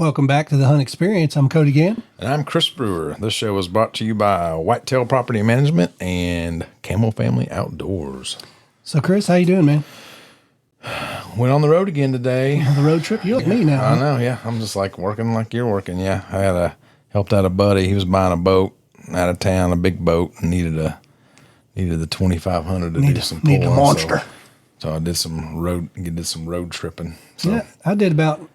Welcome back to the Hunt Experience. I'm Cody Gann. And I'm Chris Brewer. This show is brought to you by Whitetail Property Management and Camel Family Outdoors. So, Chris, how you doing, man? Went on the road again today. The road trip? You're like me now. I know, yeah. I'm just like working like you're working, yeah. Helped out a buddy. He was buying a boat out of town, a big boat, and needed the 2,500 to do some pulling. Need a monster. So I did some road tripping. So. Yeah, I did about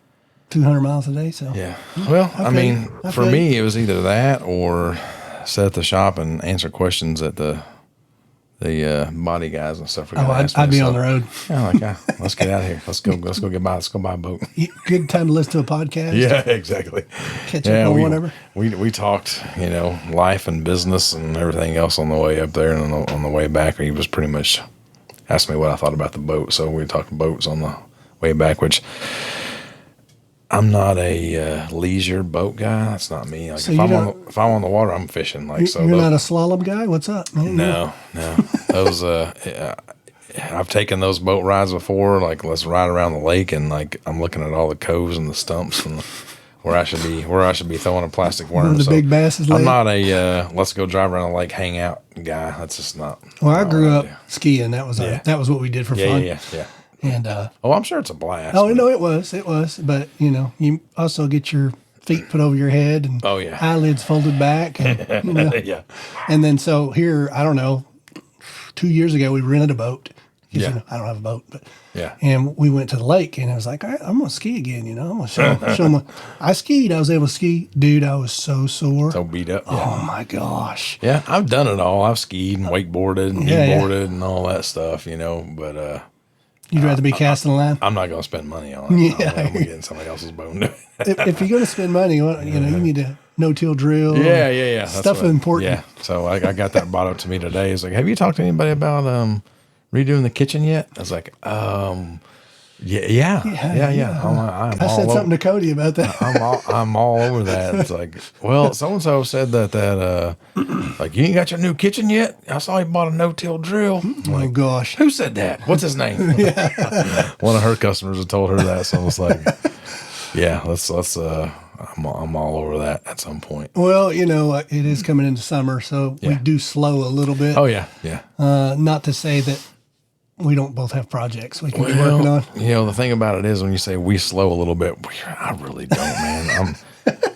200 miles a day. So yeah. Well, okay. For me, it was either that or sit at the shop and answer questions at the body guys and stuff. I'd be on the road. Yeah, let's get out of here. Let's go buy a boat. Good time to listen to a podcast. Yeah, exactly. Catch up on whatever. We talked, life and business and everything else on the way up there, and on the way back, he was pretty much asked me what I thought about the boat. So we talked boats on the way back, which I'm not a leisure boat guy. That's not me. Like so if I'm on the water, I'm fishing. Like so, you're not a slalom guy. What's up, man? No. Those I've taken those boat rides before. Like let's ride around the lake, and like I'm looking at all the coves and the stumps and where I should be throwing a plastic worm. The big basses. I'm not a let's go drive around the lake, hang out guy. That's just not. Well, I grew up skiing. That was what we did for fun. Yeah. And I'm sure it's a blast. Oh no, it was. But you also get your feet put over your head and eyelids folded back. And, yeah. And then so here, I don't know, 2 years ago we rented a boat. Yeah. I don't have a boat, but yeah. And we went to the lake, and I was like, all right, I'm gonna ski again. I'm gonna show them. I skied. I was able to ski, dude. I was so sore, so beat up. Yeah. Oh my gosh. Yeah, I've done it all. I've skied and wakeboarded and kneeboarded and all that stuff. But you'd rather be casting a line? I'm not going to spend money on it. Yeah. I'm going to get in somebody else's boat and do it. if you're going to spend money, you need a no-till drill. Yeah. Stuff important. Yeah. So I got that brought up to me today. It's like, have you talked to anybody about redoing the kitchen yet? I was like, yeah. I said something to Cody about that. I'm all over that. It's like, well, so-and-so said that like, you ain't got your new kitchen yet? I saw he bought a no-till drill. Oh, gosh. Who said that? What's his name? One of her customers had told her that. So I was like, yeah, I'm all over that at some point. Well, it is coming into summer, so we do slow a little bit. Oh, yeah. Not to say that we don't both have projects we can be working on. The thing about it is when you say we slow a little bit, I really don't, man.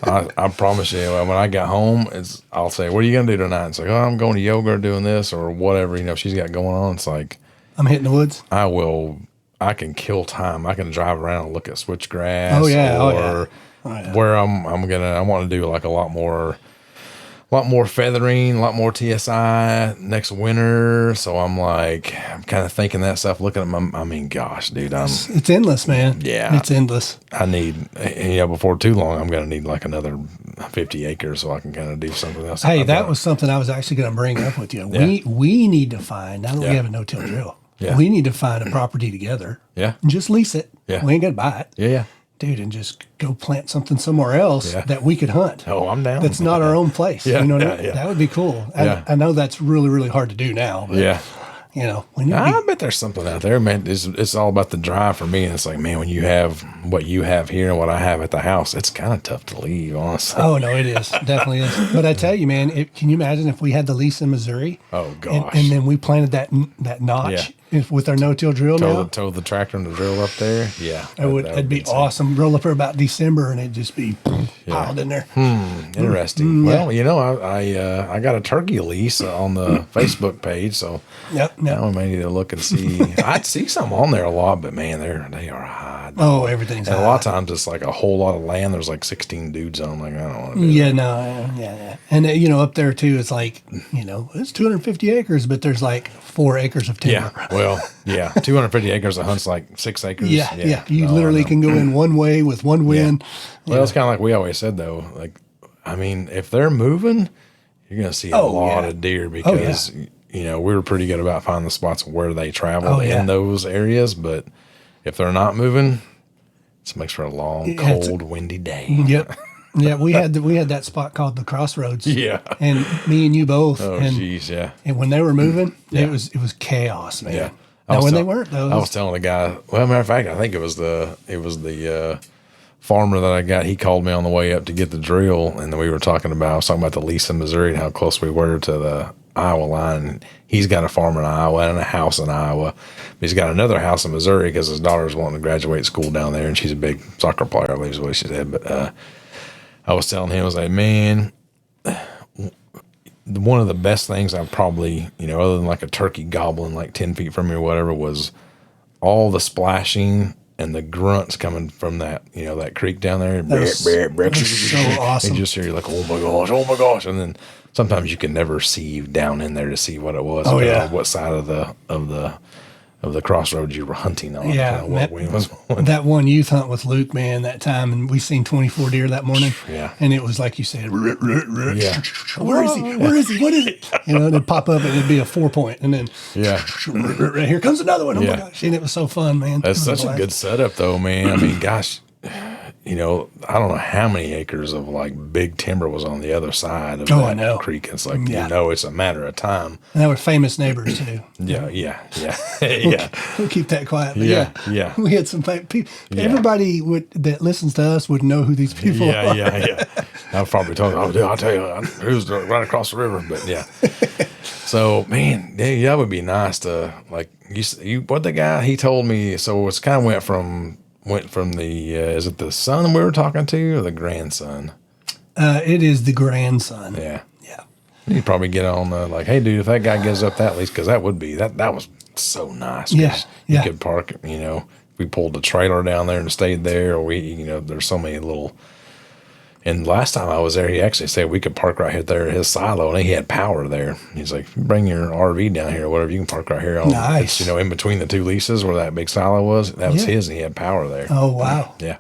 I promise you, when I get home, I'll say, what are you going to do tonight? It's like, oh, I'm going to yoga or doing this or whatever, she's got going on. It's like, I'm hitting the woods. I can kill time. I can drive around and look at switchgrass. Oh, yeah. Where I want to do like a lot more feathering, a lot more TSI next winter. So I'm kind of thinking that stuff, looking at gosh, dude, it's endless, man. Yeah. It's endless. I need, before too long, I'm going to need like another 50 acres so I can kind of do something else. Hey, that was something I was actually going to bring up with you. Yeah. We need to find, now that we have a no-till drill, we need to find a property together. Yeah. And just lease it. Yeah. We ain't going to buy it. Yeah. Dude, and just go plant something somewhere else that we could hunt. Oh, I'm down. That's not our own place. Yeah, That would be cool. I know that's really, really hard to do now. But, I bet there's something out there, man. It's all about the drive for me. And it's like, man, when you have what you have here and what I have at the house, it's kind of tough to leave, honestly. Oh, no, it is. Definitely is. But I tell you, man, can you imagine if we had the lease in Missouri? Oh, gosh. And then we planted that notch with our no-till drill Tow the tractor and the drill up there. Yeah. That'd be awesome. Roll up there about December and it'd just be piled in there. Interesting. Well, I got a turkey lease on the Facebook page, so now we may need to look and see. I'd see some on there a lot, but man, they are high. Oh, everything's high. A lot of times it's like a whole lot of land. There's like 16 dudes on. I'm like, I don't want to do that. And up there too, it's like it's 250 acres, but there's like 4 acres of timber. Yeah. Well, 250 acres. The hunt's like 6 acres. Yeah. You literally can go in one way with one wind. Well, it's kind of like we always said though. Like, if they're moving, you're going to see a lot of deer because we were pretty good about finding the spots where they travel in those areas. But if they're not moving, it makes for a long, cold, windy day. Yep. Yeah, we had that spot called the Crossroads. Yeah, and me and you both. Oh, jeez, yeah. And when they were moving, it was chaos, man. Yeah. Now when they weren't, though, I was telling the guy. Well, matter of fact, I think it was the farmer that I got, he called me on the way up to get the drill, and then I was talking about the lease in Missouri and how close we were to the Iowa line. And he's got a farm in Iowa and a house in Iowa. But he's got another house in Missouri because his daughter's wanting to graduate school down there, and she's a big soccer player, I believe is what she said. But I was telling him, I was like, man, one of the best things I've probably, other than like a turkey gobbling like 10 feet from me or whatever, was all the splashing and the grunts coming from that, that creek down there. That's so awesome. And you just hear like, oh my gosh. And then sometimes you can never see down in there to see what it was. Oh, yeah. What side of the crossroads you were hunting on. Yeah. That one youth hunt with Luke, man, that time, and we seen 24 deer that morning. Yeah. And it was like you said, yeah. Where is he? Where is he? What is it? It'd pop up and it'd be a 4-point. And then here comes another one. Oh my gosh. And it was so fun, man. That's such a good setup though, man. I mean, gosh, I don't know how many acres of like big timber was on the other side of that creek. It's like, it's a matter of time. And they were famous neighbors too. Yeah. We'll keep that quiet. Yeah. We had some people. Everybody that listens to us would know who these people are. Yeah. I've probably told them, I'll tell you, who's right across the river. But yeah. So, man, that would be nice to, like, what the guy, he told me, so it's kind of went from the, is it the son we were talking to or the grandson? It is the grandson. Yeah. You'd probably get on like, hey, dude, if that guy gives up that lease, because that would be, that was so nice. Yeah. You could park, we pulled the trailer down there and stayed there, or there's so many little, and last time I was there, he actually said we could park right here there at his silo, and he had power there. He's like, if you bring your RV down here or whatever, you can park right here. Nice. In between the two leases where that big silo was, that was his, and he had power there. Oh, wow. Yeah.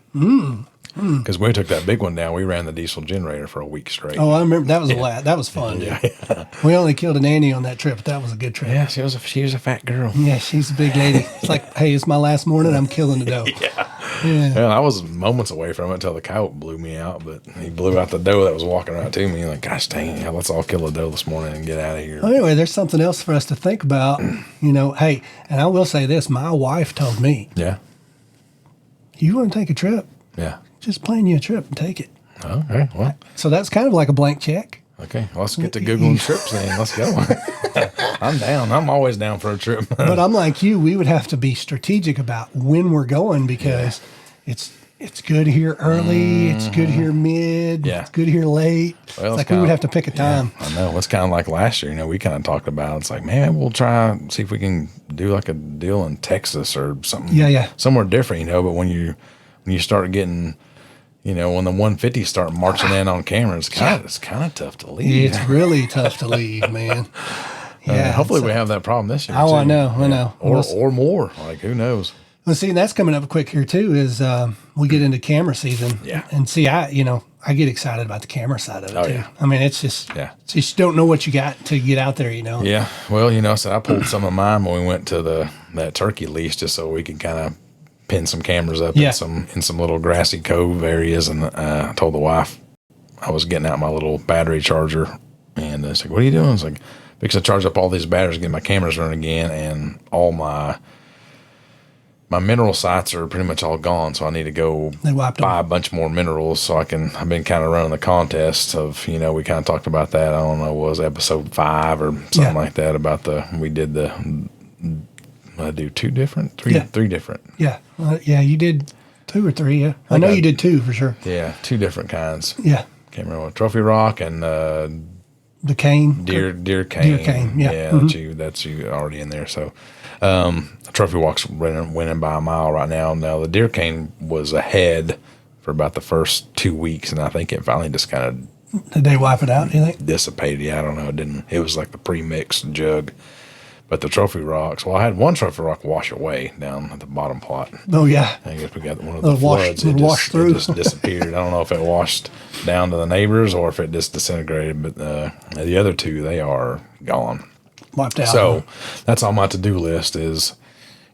Because when we took that big one down, we ran the diesel generator for a week straight. Oh, I remember. That was a lot. That was fun. Yeah. We only killed an Annie on that trip, but that was a good trip. Yeah, she was a fat girl. Yeah, she's a big lady. It's like, hey, it's my last morning. I'm killing the doe. Yeah. Well, I was moments away from it until the coyote blew me out, but he blew out the doe that was walking right to me. Like, gosh dang, let's all kill a doe this morning and get out of here. Well, anyway, there's something else for us to think about. Hey, and I will say this. My wife told me. Yeah. You want to take a trip? Yeah. Just plan you a trip and take it. Okay, well. So that's kind of like a blank check. Okay, let's get to Googling trips then. Let's go. I'm down. I'm always down for a trip. But I'm like you. We would have to be strategic about when we're going because it's good here early. It's good here mid. Yeah. It's good here late. Well, it's like we would have to pick a time. Yeah, I know. It's kind of like last year. We kind of talked about it's like, man, we'll try see if we can do like a deal in Texas or something. Yeah. Somewhere different, But when you start getting, when the 150s start marching in on camera, it's kind of tough to leave. It's really tough to leave, man. Yeah. Hopefully we have that problem this year. Oh, too. I know. Or more. Like who knows? Well, see, that's coming up quick here too. Is we get into camera season. Yeah. And see, I get excited about the camera side of it too. Yeah. I mean, it's just you just don't know what you got to get out there. Yeah. Well, so I pulled some of mine when we went to that turkey lease just so we could kind of pin some cameras up in some little grassy cove areas, and I told the wife I was getting out my little battery charger, and I said, "What are you doing?" I was like, "Fix to charge up all these batteries, get my cameras running again, and all my mineral sites are pretty much all gone, so I need to go buy a bunch more minerals so I've been kind of running the contest of, we kind of talked about that. I don't know, it was episode 5 or something like that about we did I do 2 different, 3 different. Yeah. You did 2 or 3. Yeah. I know you did 2 for sure. Yeah. 2 different kinds. Yeah. Can't remember what, trophy rock and, the cane. Deer cane. Deer cane. Yeah. Yeah. That's you already in there. So, trophy walk's winning by a mile right now. Now the deer cane was ahead for about the first 2 weeks, and I think it finally just kind of did they wipe it out? Do you think dissipated? Yeah, I don't know. It didn't. It was like the pre-mixed jug, but the trophy rocks. Well, I had one trophy rock wash away down at the bottom plot. Oh yeah. I guess we got one of the floods. It just disappeared. I don't know if it washed down to the neighbors or if it just disintegrated. But the other 2, they are gone. Wiped out. So that's on my to-do list is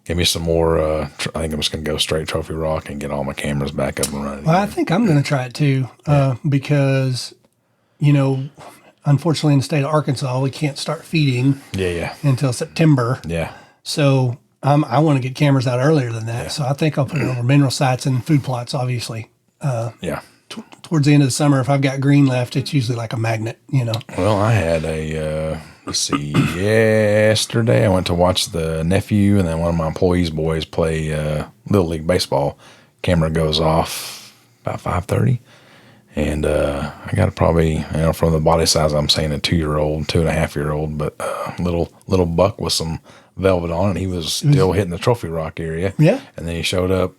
give me some more. I think I'm just going to go straight trophy rock and get all my cameras back up and running. Well, I think I'm going to try it too because, unfortunately in the state of Arkansas, we can't start feeding until September. Yeah. So I want to get cameras out earlier than that. So I think I'll put it over mineral sites and food plots, obviously. Yeah. Towards the end of the summer, if I've got green left, it's usually like a magnet, you know. Well, I had let's see, yesterday I went to watch the nephew and then one of my employees' boys play Little League Baseball. Camera goes off about 5:30. And I got probably, from the body size, I'm saying a 2-year-old, 2.5-year-old, but little buck with some velvet on, and he was still hitting the trophy rock area. Yeah. And then he showed up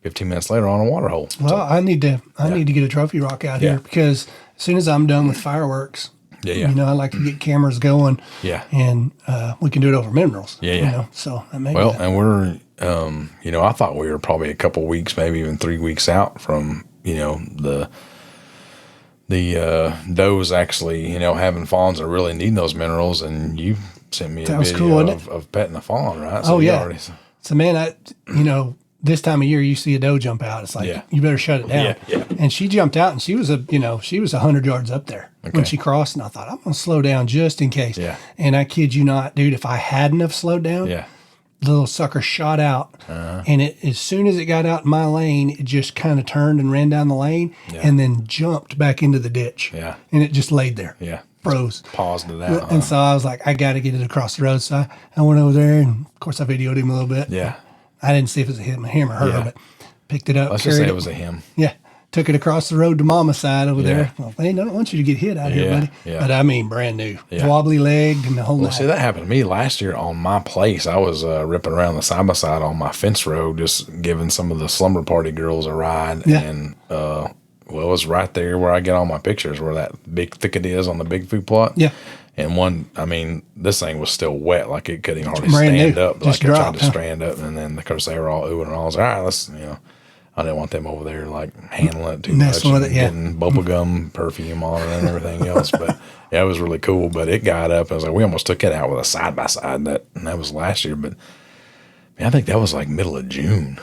15 minutes later on a water hole. Well, So, I need to get a trophy rock out here because as soon as I'm done with fireworks, yeah. I like to get cameras going. Yeah. And we can do it over minerals. Yeah. So I may Well, and we're, I thought we were probably a couple weeks, maybe even 3 weeks out from, the does actually, having fawns and really needing those minerals. And you sent me a video of petting a fawn, right? So So man, this time of year you see a doe jump out. It's like, you better shut it down. Yeah. And she jumped out and she was 100 yards up there when she crossed. And I thought, I'm going to slow down just in case. Yeah. And I kid you not, dude, if I hadn't have slowed down, the little sucker shot out, and as soon as it got out in my lane, it just kind of turned and ran down the lane, and then jumped back into the ditch. Yeah, and it just laid there. Yeah, froze. Paused it out. And so I was like, I got to get it across the road. So I went over there, and of course I videoed him a little bit. Yeah, I didn't see if it was him or her, but picked it up. Let's just say it was a him. Yeah. Took it across the road to Mama's side over there. Well, they don't want you to get hit out here, buddy. Yeah. But I mean, brand new, wobbly legged and the whole. Well, see, that happened to me last year on my place. I was ripping around the side by side on my fence road, just giving some of the slumber party girls a ride. Yeah. And it was right there where I get all my pictures, where that big thicket is on the big food plot. Yeah. And this thing was still wet, like it couldn't hardly Brand stand new. up. Just like dropped, it tried to stand up, and then of course they were all oohing and all. I was like, all right, let's I didn't want them over there like handling it too much, with it, getting bubblegum perfume on it and everything else. But it was really cool. But it got up. I was like, we almost took it out with a side by side. And that was last year. But man, I think that was like middle of June.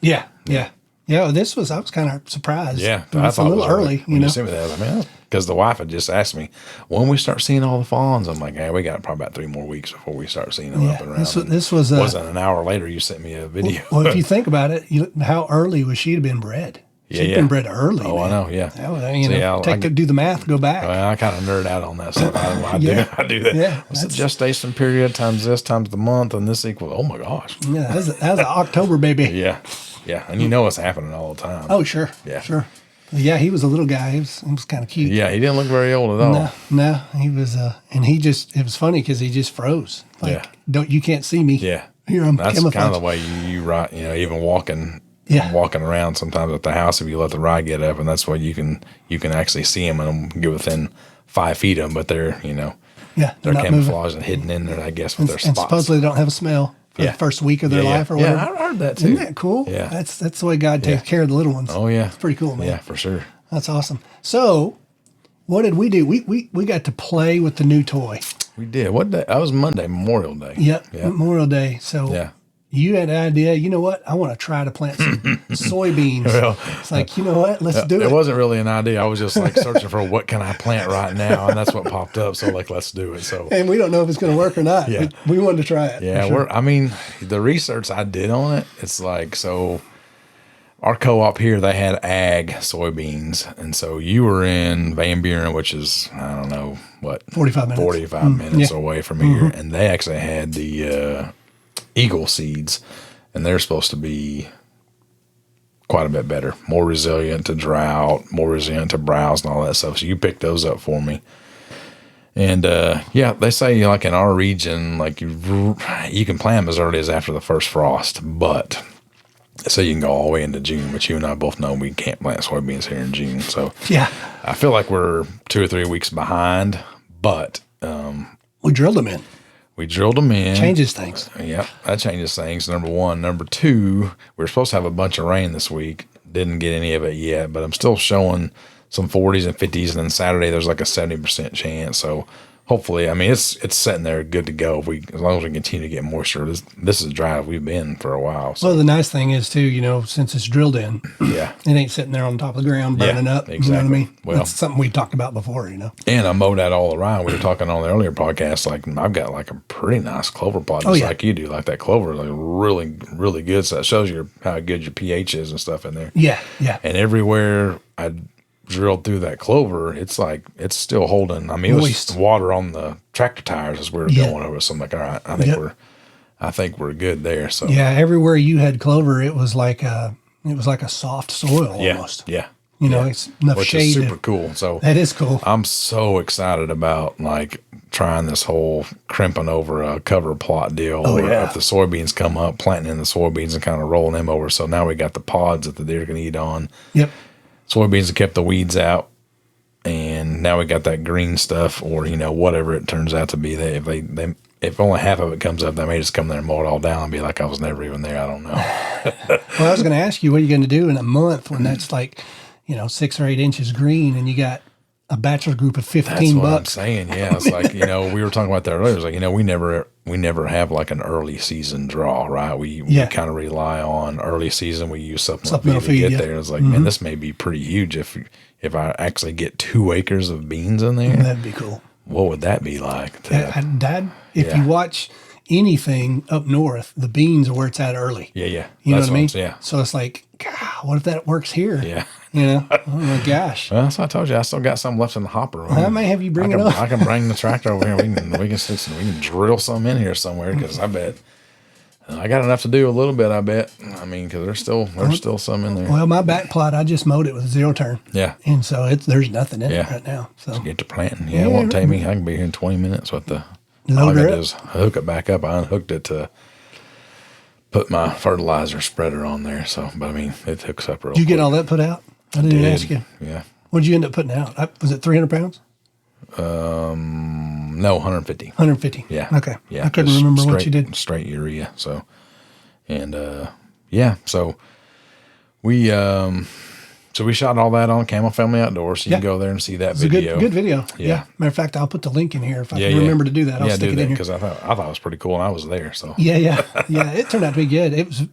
Yeah. I was kind of surprised. Yeah, it's a little early. When you sent me that, because the wife had just asked me when we start seeing all the fawns. I'm like, hey, we got probably about 3 more weeks before we start seeing them up and around. This was wasn't an hour later. You sent me a video. Well, if you think about it, how early would she have been bred? She'd been bred early. Oh, man. I know. Yeah. Do the math. Go back. Well, I kind of nerd out on that stuff. I do that. Yeah, what's the gestation period times this times the month, and this equals? Oh my gosh. Yeah, that's an October baby. Yeah, and it's happening all the time. Oh sure. Yeah, sure. Yeah, he was a little guy. He was kind of cute. Yeah, he didn't look very old at all. No, he was. And it was funny because he just froze. You can't see me. Yeah, here I'm. That's kind of the way you ride. Even walking. Yeah. Walking around sometimes at the house, if you let the ride get up, and that's why you can actually see them and get within 5 feet of them, but they're they're camouflaged and hidden in there, I guess, with their spots. And supposedly they don't have a smell for the first week of their life or whatever. Yeah, I heard that too. Isn't that cool? Yeah, that's the way God takes care of the little ones. Oh yeah, it's pretty cool, man. Yeah, for sure. That's awesome. So, what did we do? We got to play with the new toy. We did. What day? That was Monday, Memorial Day. Yep. Memorial Day. So you had an idea, you know what? I want to try to plant some soybeans. Well, it's like, you know what? Let's do it. It wasn't really an idea. I was just like searching for what can I plant right now, and that's what popped up. So let's do it. So, and we don't know if it's going to work or not. Yeah. But we wanted to try it. Yeah, the research I did on it, it's like, so our co-op here, they had ag soybeans, and so you were in Van Buren, which is, I don't know, what? 45 minutes. 45 minutes away from here, and they actually had the Eagle seeds, and they're supposed to be quite a bit better, more resilient to drought, more resilient to browse and all that stuff. So you picked those up for me. And they say like in our region, like you can plant them as early as after the first frost, but so you can go all the way into June. But you and I both know we can't plant soybeans here in June. So I feel like we're 2 or 3 weeks behind, but we drilled them in. We drilled them in. Changes things. Yeah, that changes things, number one. Number two, we were supposed to have a bunch of rain this week. Didn't get any of it yet, but I'm still showing some 40s and 50s, and then Saturday there's like a 70% chance. So hopefully, I mean, it's sitting there good to go. As long as we continue to get moisture, this is dry. We've been for a while. So. Well, the nice thing is too, since it's drilled in, yeah, it ain't sitting there on top of the ground burning up. Exactly. You know what I mean? Well, that's something we talked about before. And I mowed that all around. We were talking on the earlier podcast. Like I've got like a pretty nice clover plot, just like you do. Like that clover, like really, really good. So that shows you how good your pH is and stuff in there. Yeah, yeah. And everywhere I drilled through that clover, it's still holding. I mean, it was water on the tractor tires as we were going over. So I'm like, all right, I think we're good there. So yeah, everywhere you had clover, it was like a soft soil almost. Yeah. It's enough which shade. Is super cool. So that is cool. I'm so excited about like trying this whole crimping over a cover plot deal. If the soybeans come up, planting in the soybeans and kind of rolling them over. So now we got the pods that the deer can eat on. Yep. Soybeans have kept the weeds out, and now we got that green stuff, or whatever it turns out to be. If only half of it comes up, they may just come there and mow it all down and be like, I was never even there. I don't know. Well, I was going to ask you, what are you going to do in a month when that's like, 6 or 8 inches green, and you got a bachelor group of 15 That's what bucks? I'm saying. Yeah, it's like we were talking about that earlier. It's like we never have like an early season draw, right? We kind of rely on early season. We use supplemental feed to get there. It's like, man, this may be pretty huge if I actually get 2 acres of beans in there. That'd be cool. What would that be like? Dad, if you watch anything up north, the beans are where it's at early. Yeah. You know what I mean? Yeah. So it's like, God, what if that works here? Yeah. Oh my gosh. Well, so I told you I still got some left in the hopper. I may have you bring it up. I can bring the tractor over here. We can drill some in here somewhere, because I bet I got enough to do a little bit. I bet. I mean, because there's still some in there. Well, my back plot, I just mowed it with a 0 turn. Yeah. And so there's nothing in it right now. So get to planting. Yeah, it won't take me. I can be here in 20 minutes with the. All I got to do is hook it back up. I unhooked it to put my fertilizer spreader on there. So, but I mean, it hooks up real quick. Did you get all that put out? I didn't ask you. Yeah. What did you end up putting out? Was it 300 pounds? No, 150. 150. Yeah. Okay. Yeah. I couldn't remember what you did. Straight urea. So, and so we shot all that on Camel Family Outdoors. So you can go there and see that video. Good video. Yeah. Matter of fact, I'll put the link in here if I can remember to do that. I'll stick it in here because I thought it was pretty cool, and I was there. So yeah. It turned out to be good. It was.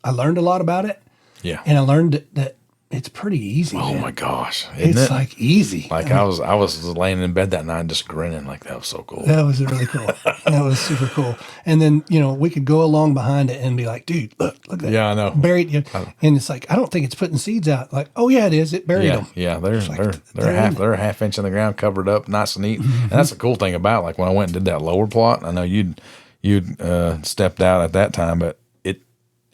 I learned a lot about it. Yeah. And I learned that it's pretty easy. Oh my gosh. It's like easy. Like I was laying in bed that night just grinning, like that was so cool. That was really cool. That was super cool. And then, we could go along behind it and be like, dude, look at that. Yeah, I know. Buried. And it's like, I don't think it's putting seeds out. Like, oh yeah, it is. It buried them. Yeah. They're a half inch in the ground, covered up, nice and neat. Mm-hmm. And that's the cool thing about, like, when I went and did that lower plot, I know you'd stepped out at that time, but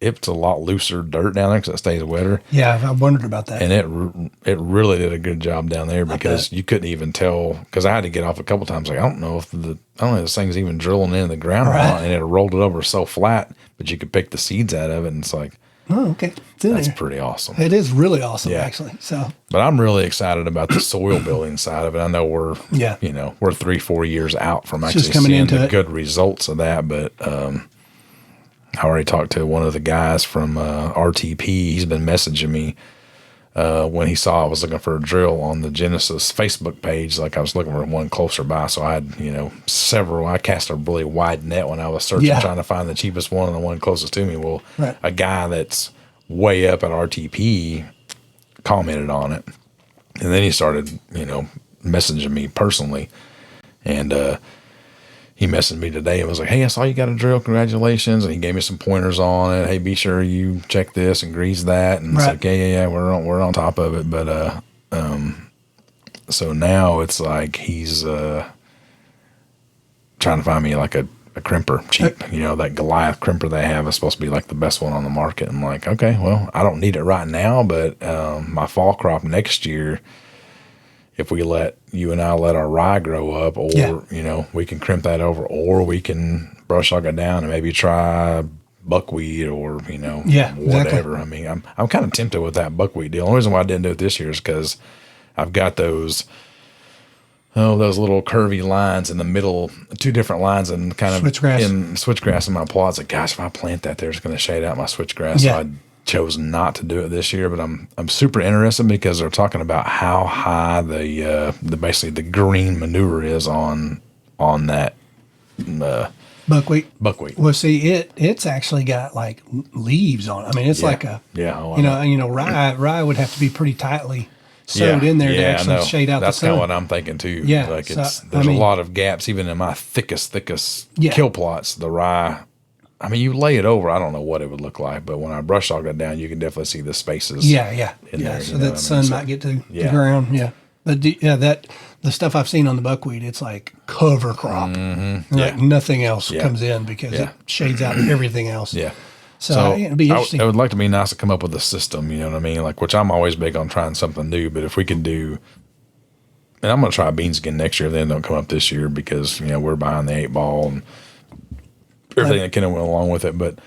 it's a lot looser dirt down there because it stays wetter. Yeah, I wondered about that. And it really did a good job down there, because you couldn't even tell, because I had to get off a couple times. Like, I don't know if this thing's even drilling into the ground or not. And it rolled it over so flat, but you could pick the seeds out of it. And it's like, oh, okay. That's pretty awesome. It is really awesome, actually. So, but I'm really excited about the soil building side of it. I know we're 3-4 years out from actually seeing the good results of that, but I already talked to one of the guys from RTP. He's been messaging me when he saw I was looking for a drill on the Genesis Facebook page. Like, I was looking for one closer by. So I had, several. I cast a really wide net when I was searching, trying to find the cheapest one and the one closest to me. Well, a guy that's way up at RTP commented on it. And then he started, messaging me personally. And he messaged me today and was like, hey, I saw you got a drill. Congratulations. And he gave me some pointers on it. Hey, be sure you check this and grease that. And it's like, yeah, we're on top of it. But so now it's like he's trying to find me like a crimper cheap. That Goliath crimper they have is supposed to be like the best one on the market. I'm like, okay, well, I don't need it right now, but my fall crop next year, if you and I let our rye grow up, or, we can crimp that over, or we can brush hog it down and maybe try buckwheat or, whatever. Exactly. I mean, I'm kind of tempted with that buckwheat deal. The only reason why I didn't do it this year is because I've got those little curvy lines in the middle, 2 different lines, and kind of switchgrass. In switchgrass in my plot. It's like, gosh, if I plant that there, it's going to shade out my switchgrass. Yeah. So I chose not to do it this year, but I'm super interested because they're talking about how high the basically the green manure is on that buckwheat. Buckwheat. Well, see, it's actually got like leaves on it. I mean, it's like a rye would have to be pretty tightly sewed in there to actually shade out That's the sun. kind of what I'm thinking too. Yeah, like so, there's a lot of gaps even in my thickest kill plots. The rye, I mean, you lay it over, I don't know what it would look like, but when I brush hog it down, you can definitely see the spaces. In there. So that sun might get to the ground. Yeah. But the stuff I've seen on the buckwheat, it's like cover crop. Mm-hmm. Like nothing else comes in because it shades out everything else. Yeah. So it'd be interesting. It would like to be nice to come up with a system, you know what I mean? Like, which I'm always big on trying something new, but if we can do, and I'm going to try beans again next year if they don't come up this year because, you know, we're behind the 8-ball and everything that kind of went along with it. But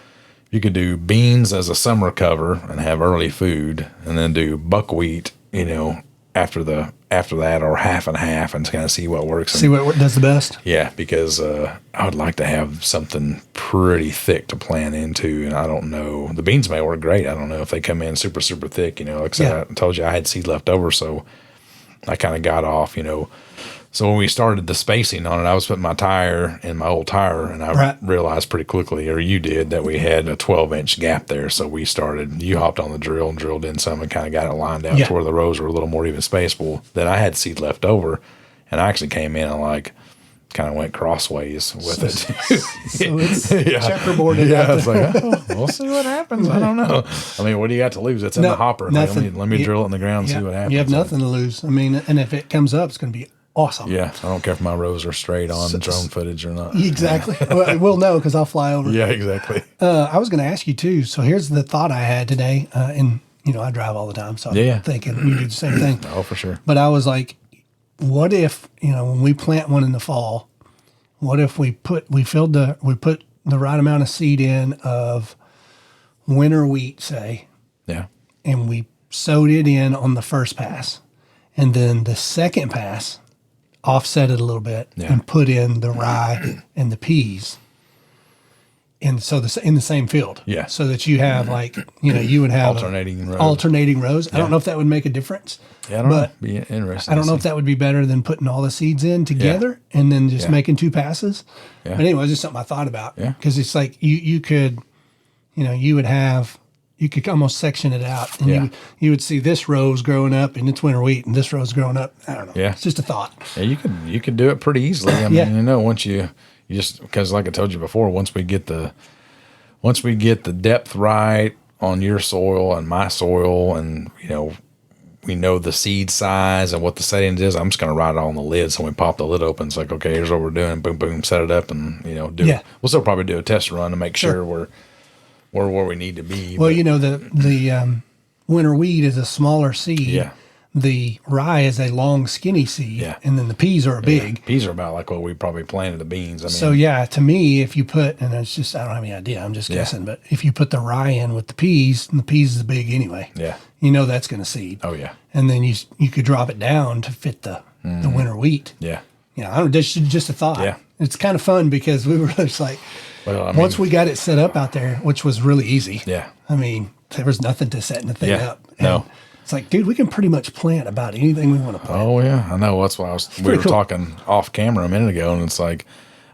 you could do beans as a summer cover and have early food, and then do buckwheat, you know, after that, or half and half, and kind of see what works. See what does the best. Yeah, because I would like to have something pretty thick to plant into, and I don't know. The beans may work great. I don't know if they come in super, super thick. You know, like I said, I told you I had seed left over, so I kind of got off, you know. So when we started the spacing on it, I was putting my tire in my old tire, and I realized pretty quickly, or you did, that we had a 12-inch gap there. So we started, you hopped on the drill and drilled in some and kind of got it lined out to where the rows were a little more even spaced. Well, then I had seed left over, and I actually came in and like kind of went crossways with it. So it's checkerboarded. Yeah, it's like, we'll see what happens. I don't know. I mean, what do you got to lose? It's in the hopper. Nothing. Like, let me drill it in the ground and see what happens. You have nothing to lose. I mean, and if it comes up, it's going to be awesome. Yeah, I don't care if my rows are straight on drone footage or not. Exactly. Well, we'll know because I'll fly over. Yeah, exactly. I was going to ask you too. So here's the thought I had today. And, you know, I drive all the time. So I'm thinking we do the same thing. Oh, for sure. But I was like, what if, you know, when we plant one in the fall, what if we put the right amount of seed in of winter wheat, say. Yeah. And we sowed it in on the first pass. And then the second pass, offset it a little bit and put in the rye and the peas. And so in the same field. Yeah. So that you have like, you know, you would have alternating rows. I don't know if that would make a difference. Yeah, I don't know. Be interesting. I don't know if that would be better than putting all the seeds in together and then just making 2 passes. Yeah. But anyway, it's just something I thought about. Yeah. Because it's like you could, you know, you could almost section it out, and you would see this row's growing up, and it's winter wheat, and this row's growing up. I don't know. Yeah, it's just a thought. Yeah, you could do it pretty easily. I mean, you know, once you just, because like I told you before, once we get the depth right on your soil and my soil, and you know, we know the seed size and what the settings is, I'm just going to write it all on the lid. So when we pop the lid open, it's like, okay, here's what we're doing. Boom, boom, set it up, and you know, we'll still probably do a test run to make sure we're where we need to be. Well, you know, the winter wheat is a smaller seed. Yeah. The rye is a long, skinny seed. Yeah. And then the peas are big. Yeah. Peas are about like what we probably planted the beans. I mean, so, to me, if you put, and it's just, I don't have any idea, I'm just guessing, but if you put the rye in with the peas, and the peas is big anyway. Yeah. You know that's going to seed. Oh, yeah. And then you could drop it down to fit the winter wheat. Yeah. Yeah. I don't know, just a thought. Yeah. It's kind of fun because we were just like, once we got it set up out there, which was really easy. Yeah. I mean, there was nothing to setting the thing up. And it's like, dude, we can pretty much plant about anything we want to plant. Oh, yeah. I know. That's why we were talking off camera a minute ago, and it's like,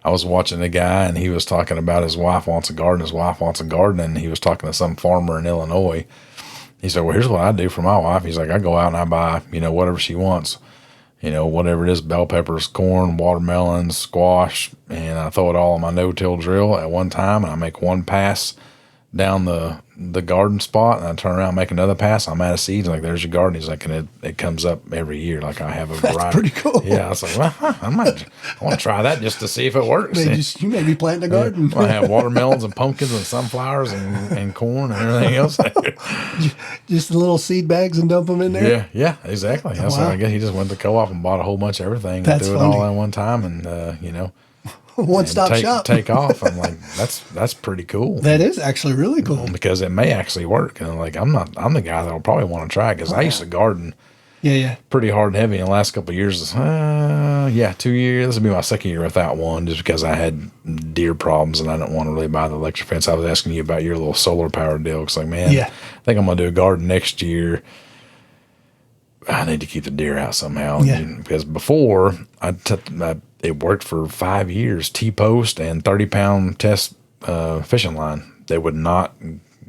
I was watching a guy, and he was talking about his wife wants a garden. And he was talking to some farmer in Illinois. He said, well, here's what I do for my wife. He's like, I go out and I buy, you know, whatever she wants. You know, whatever it is, bell peppers, corn, watermelons, squash, and I throw it all on my no-till drill at one time, and I make one pass down the garden spot, and I turn around and make another pass. I'm out of seeds. Like, there's your garden. He's like, and it comes up every year. Like, I have a variety. That's pretty cool. Yeah, I was like, well, I want to try that just to see if it works. You may be planting a garden. I have watermelons and pumpkins and sunflowers and corn and everything else. Just the little seed bags and dump them in there? Yeah, exactly. That's I guess he just went to the co-op and bought a whole bunch of everything and threw it all at one time, and, you know. One-stop shop. Take off. I'm like, that's pretty cool. That is actually really cool. Because it may actually work. And like, I'm the guy that'll probably want to try it, because I used to garden Yeah. pretty hard and heavy. In the last couple of years, 2 years. This will be my second year without one, just because I had deer problems and I didn't want to really buy the electric fence. I was asking you about your little solar power deal. It's like, man, I think I'm gonna do a garden next year. I need to keep the deer out somehow. Yeah. Because before it worked for 5 years, T-post and 30-pound test fishing line. They would not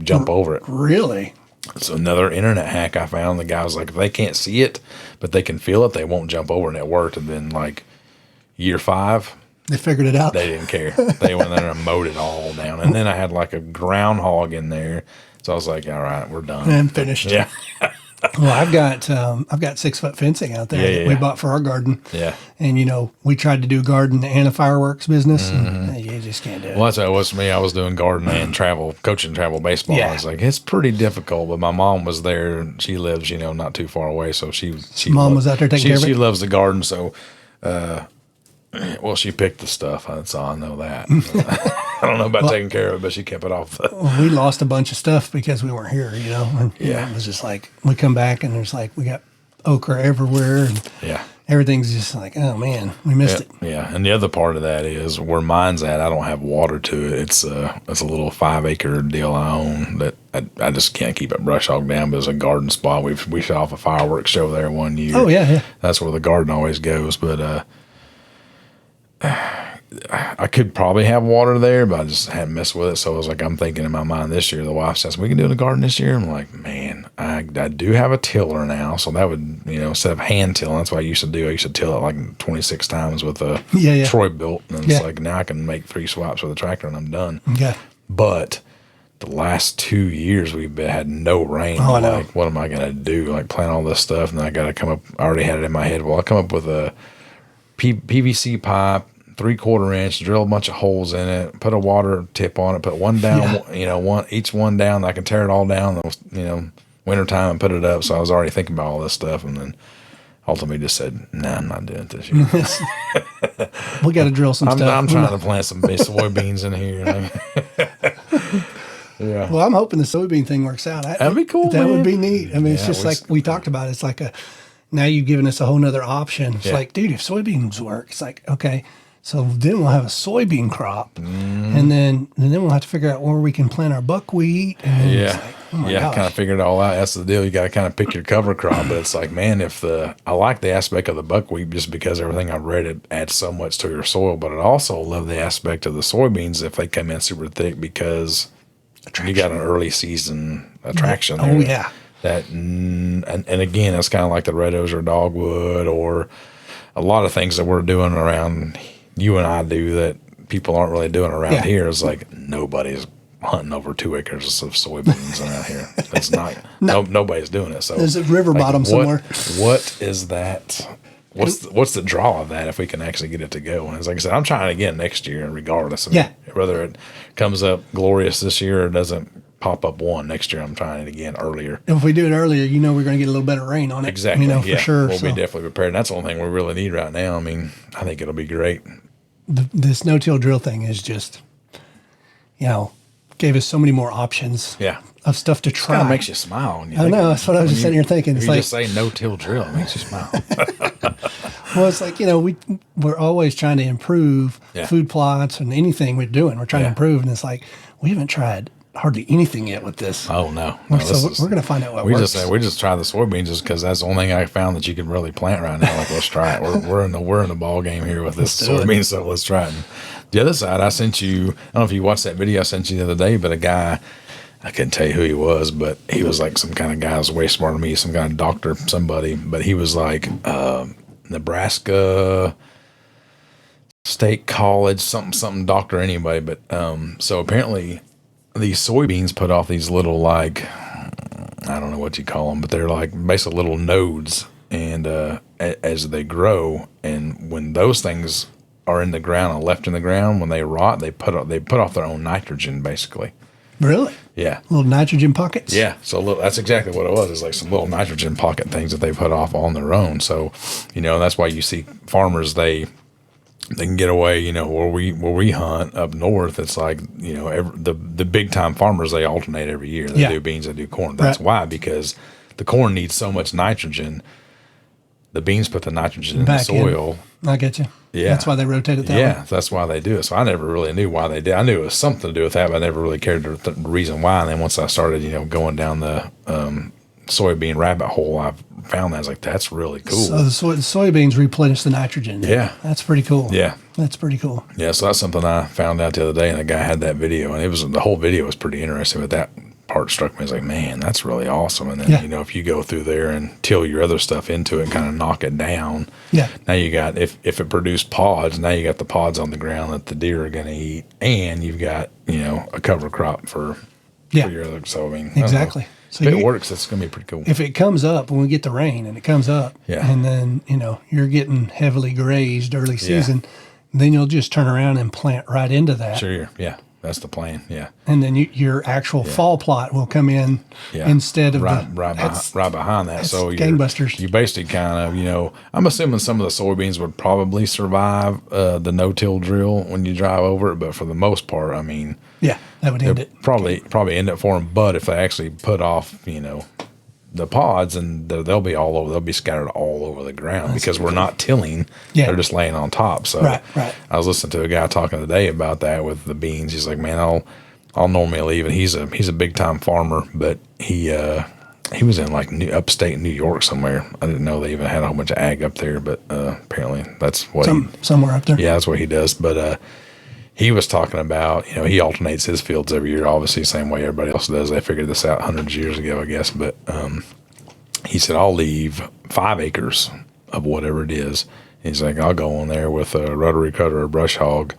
jump over it. Really? It's another internet hack I found. The guy was like, if they can't see it, but they can feel it, they won't jump over, and it worked. And then like year 5, they figured it out. They didn't care. They went there and mowed it all down. And then I had like a groundhog in there. So I was like, all right, we're done. And finished. Yeah. Well, I've got 6-foot fencing out there that we bought for our garden. Yeah. And, we tried to do garden and a fireworks business. And you just can't do it. Well, that's what it was for me. I was doing garden and coaching travel baseball. Yeah. I was like, it's pretty difficult. But my mom was there. She lives, not too far away. So she Mom was out there taking care of it? She loves the garden. So, she picked the stuff. That's all I know that. I don't know about taking care of it, but she kept it off. We lost a bunch of stuff because we weren't here, And, it was just like, we come back and there's like, we got okra everywhere. And everything's just like, oh man, we missed it. Yeah. And the other part of that is where mine's at, I don't have water to it. It's a little 5-acre deal I own that I just can't keep it brush hogged down, but it's a garden spot. We shot off a fireworks show there one year. Oh, yeah. That's where the garden always goes. But, I could probably have water there, but I just hadn't messed with it. So I was like, I'm thinking in my mind this year, the wife says, we can do the garden this year. I'm like, man, I do have a tiller now. So that would, instead of hand tilling, that's what I used to do. I used to till it like 26 times with a Troy built. And it's like, now I can make 3 swaps with a tractor and I'm done. Yeah. But the last 2 years we've had no rain. Oh, I know. Like, what am I going to do? Like plant all this stuff. And then I got to come up, I already had it in my head. Well, I'll come up with a PVC pipe, 3/4 inch, drill a bunch of holes in it, put a water tip on it, put one down, each one down. I can tear it all down, wintertime and put it up. So I was already thinking about all this stuff, and then ultimately just said, nah, I'm not doing it this year. We got to drill some stuff. I'm trying to plant some soybeans in here. Yeah. Well, I'm hoping the soybean thing works out. That'd be cool. That man. would be neat. I mean, it's just like we talked about. It's like now you've given us a whole nother option. It's like, dude, if soybeans work, it's like, okay. So then we'll have a soybean crop, and then we'll have to figure out where we can plant our buckwheat. And it's like, oh my gosh. Kind of figure it all out. That's the deal. You got to kind of pick your cover crop. But it's like, man, I like the aspect of the buckwheat just because everything I've read, it adds so much to your soil. But I also love the aspect of the soybeans if they come in super thick because you got an early season attraction there. Oh yeah. That and again, it's kind of like the red osier dogwood or a lot of things that we're doing around. You and I do that people aren't really doing around here. Is like nobody's hunting over 2 acres of soybeans around here. It's not. Nobody's doing it. So there's a river bottom somewhere. What is that? What's the draw of that if we can actually get it to go? And it's like I said, I'm trying again next year, regardless of whether it comes up glorious this year or doesn't pop up next year. I'm trying it again earlier. If we do it earlier, we're going to get a little better rain on it. Exactly. For sure. We'll be definitely prepared. And that's the only thing we really need right now. I mean, I think it'll be great. This no-till drill thing is just, gave us so many more options. Yeah. Of stuff to try. It kind of makes you smile. When you I know. That's what I was just sitting here thinking. It's like just say no-till drill. It makes you smile. Well, it's like, we're always trying to improve food plots and anything we're doing. We're trying to improve. And it's like, we haven't tried hardly anything yet with this. Oh, no. So we're going to find out what works. We just try the soybeans just because that's the only thing I found that you can really plant right now. Like, let's try it. We're in the ball game here with this soybean, so let's try it. The other side, I sent you, I don't know if you watched that video I sent you the other day, but a guy, I couldn't tell you who he was, but he was like some kind of guy who was way smarter than me, some kind of doctor, somebody, but he was like Nebraska State College, something doctor anyway. But so apparently these soybeans put off these little, like, I don't know what you call them, but they're like basically little nodes, and as they grow, and when those things are in the ground and left in the ground, when they rot, they put off their own nitrogen, basically. Really? Yeah. Little nitrogen pockets? Yeah. So that's exactly what it was. It's like some little nitrogen pocket things that they put off on their own. So, that's why you see farmers, they can get away, where we hunt up north. It's like, the big time farmers, they alternate every year. They do beans, they do corn. That's why, because the corn needs so much nitrogen the beans put the nitrogen in the Back soil. I get you. Yeah. That's why they rotate it that way. Yeah, that's why they do it. So I never really knew why they did. I knew it was something to do with that, but I never really cared the reason why. And then once I started, going down the soybean rabbit hole, I found that I was like, that's really cool. So the soybeans replenish the nitrogen. Yeah. That's pretty cool. Yeah. That's pretty cool. Yeah, so that's something I found out the other day, and the guy had that video, and the whole video was pretty interesting, but that part struck me. I was like, man, that's really awesome. And then, if you go through there and till your other stuff into it and kind of knock it down, now you got, if it produced pods, now you got the pods on the ground that the deer are going to eat, and you've got, a cover crop for your other. So, I mean, exactly. So if it works, it's going to be pretty cool. If it comes up, when we get the rain and it comes up, and then, you're getting heavily grazed early season, then you'll just turn around and plant right into that. Sure, yeah. That's the plan, yeah. And then your actual fall plot will come in instead of right behind that. So gangbusters. You basically kind of, I'm assuming some of the soybeans would probably survive the no-till drill when you drive over it, but for the most part, I mean, that would end it. Probably end it for them. But if they actually put off, the pods, and they'll be all over. They'll be scattered all over the ground because we're not tilling. Yeah. They're just laying on top. So right. I was listening to a guy talking today about that with the beans. He's like, man, I'll normally leave, and he's a big time farmer, but he was in like upstate New York somewhere. I didn't know they even had a whole bunch of ag up there, but apparently that's what somewhere up there. Yeah, that's what he does. But he was talking about, he alternates his fields every year, obviously, same way everybody else does. They figured this out hundreds of years ago, I guess. But he said, I'll leave 5 acres of whatever it is. He's like, I'll go on there with a rotary cutter or brush hog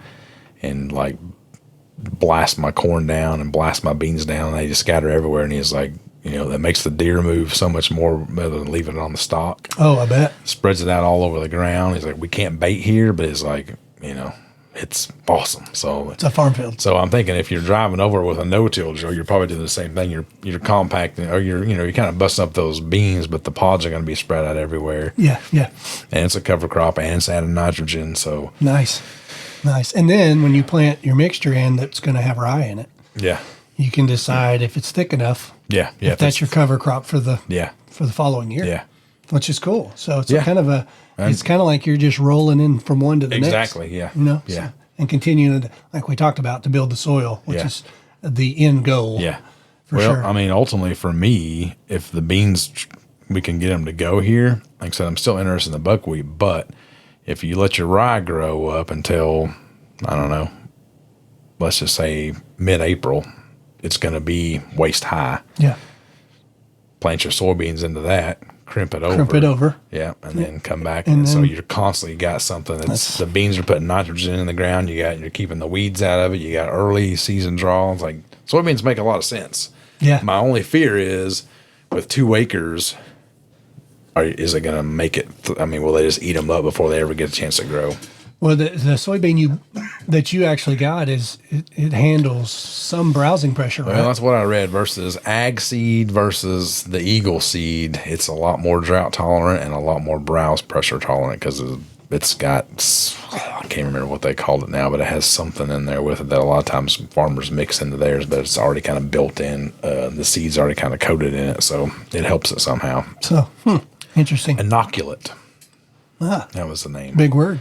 and like blast my corn down and blast my beans down. And they just scatter everywhere. And he's like, that makes the deer move so much more better than leaving it on the stalk. Oh, I bet. Spreads it out all over the ground. He's like, we can't bait here, but it's like, it's awesome. So it's a farm field. So I'm thinking if you're driving over with a no-till drill, you're probably doing the same thing. You're compacting, or you're kind of busting up those beans, but the pods are going to be spread out everywhere. Yeah. And it's a cover crop, and it's adding nitrogen. So nice. And then when you plant your mixture in, that's going to have rye in it. Yeah. You can decide if it's thick enough. Yeah. If that's your cover crop for the following year. Yeah. Which is cool. So it's kind of it's kind of like you're just rolling in from one to the next. Exactly, yeah. So, and continuing, like we talked about, to build the soil, which is the end goal. Yeah. For sure. I mean, ultimately for me, if the beans, we can get them to go here, like I said, I'm still interested in the buckwheat, but if you let your rye grow up until, I don't know, let's just say mid-April, it's going to be waist high. Yeah. Plant your soybeans into that. Crimp it over. Yeah, and then come back. And so you're constantly got something that's the beans are putting nitrogen in the ground. You're keeping the weeds out of it. You got early season draws. Like soybeans make a lot of sense. Yeah. My only fear is with 2 acres, is it going to make it? Will they just eat them up before they ever get a chance to grow? Well, the soybean that you actually got it handles some browsing pressure, right? Well, that's what I read. Versus ag seed versus the eagle seed, it's a lot more drought tolerant and a lot more browse pressure tolerant because it's got, I can't remember what they called it now, but it has something in there with it that a lot of times farmers mix into theirs, but it's already kind of built in. The seed's already kind of coated in it, so it helps it somehow. So, interesting. Inoculate. That was the name. Big word.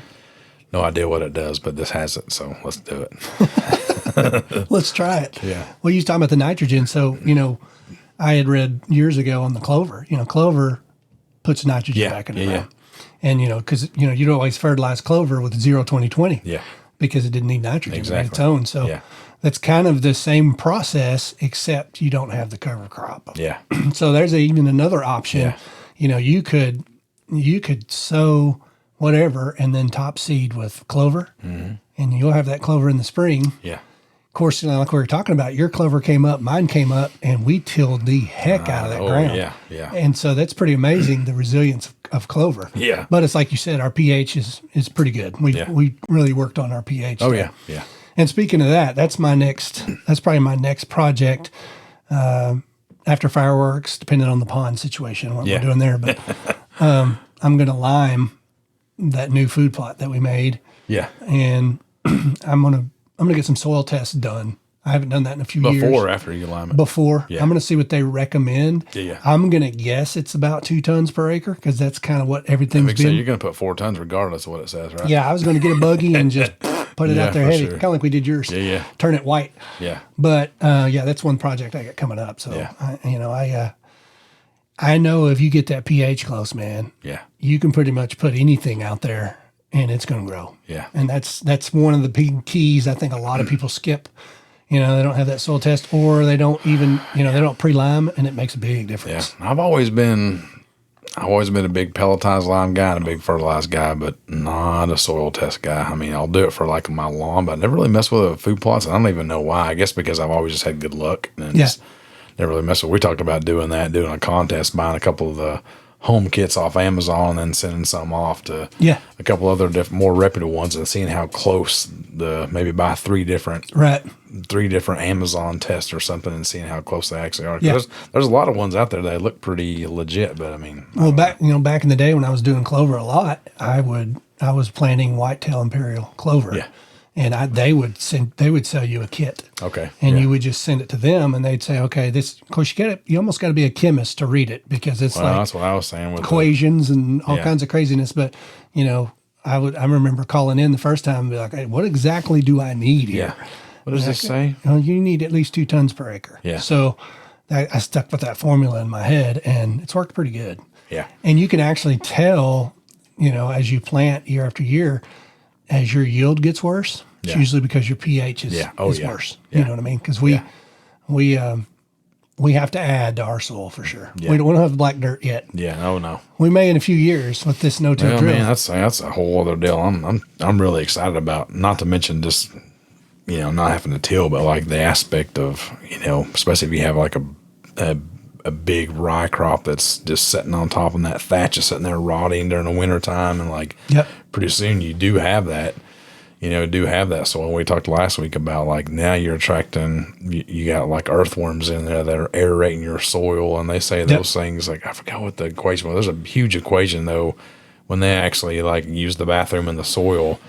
No idea what it does, but this has it, so let's do it. Let's try it. Yeah. Well, you was talking about the nitrogen. So, I had read years ago on the clover. Clover puts nitrogen back in the ground. And, because, you don't always fertilize clover with 0-20-20. Yeah. Because it didn't need nitrogen on its own. So that's kind of the same process, except you don't have the cover crop. Yeah. So there's even another option. Yeah. You could sow whatever, and then top seed with clover, and you'll have that clover in the spring. Yeah. Of course, like we were talking about, your clover came up, mine came up, and we tilled the heck out of that ground. Yeah. And so that's pretty amazing, the resilience of clover. Yeah. But it's like you said, our pH is pretty good. We really worked on our pH. Oh, there. yeah. And speaking of that, that's probably my next project after fireworks, depending on the pond situation, what we're doing there. But I'm going to lime that new food plot that we made. Yeah. And I'm gonna get some soil tests done I haven't done that in a few years. Before or after you lime it? Before. Yeah. I'm going to see what they recommend. Yeah. I'm going to guess it's about 2 tons per acre because that's kind of what everything's been. So you're going to put 4 tons regardless of what it says, right? Yeah, I was going to get a buggy and just put it out there heavy, sure. kind of like we did yours. Yeah. Turn it white. Yeah. But that's one project I got coming up. So I know if you get that pH close, man. Yeah. You can pretty much put anything out there and it's going to grow. Yeah. And that's one of the big keys. I think a lot of people skip. They don't have that soil test, or they don't even, they don't pre-lime, and it makes a big difference. Yeah. I've always been a big pelletized lime guy and a big fertilized guy, but not a soil test guy. I mean, I'll do it for like my lawn, but I never really mess with food plots. And I don't even know why. I guess because I've always just had good luck and just never really mess with. We talked about doing a contest, buying a couple of the home kits off Amazon and then sending some off to a couple other more reputable ones and seeing how close maybe buy three different Amazon tests or something and seeing how close they actually are. There's a lot of ones out there that look pretty legit, but I mean, back in the day when I was doing clover a lot, I was planting whitetail imperial clover. Yeah. And they would sell you a kit. Okay. And you would just send it to them and they'd say, okay, this, of course you almost got to be a chemist to read it because it's that's what I was saying with equations and all kinds of craziness. But, I remember calling in the first time and be like, hey, what exactly do I need here? Yeah. What does this say? You need at least 2 tons per acre. Yeah. So I stuck with that formula in my head and it's worked pretty good. Yeah. And you can actually tell, as you plant year after year, as your yield gets worse, it's usually because your pH is worse. Yeah. You know what I mean? Because we have to add to our soil for sure. Yeah. We don't have black dirt yet. Yeah, no. We may in a few years with this no-till drill. Man, that's a whole other deal. I'm really excited about. Not to mention just not having to till, but like the aspect of especially if you have like a big rye crop that's just sitting on top and that thatch is sitting there rotting during the winter time and like pretty soon you do have that. So we talked last week about like now you're attracting, you got like earthworms in there that are aerating your soil, and they say those things like, I forgot what the equation was. There's a huge equation though, when they actually like use the bathroom in the soil,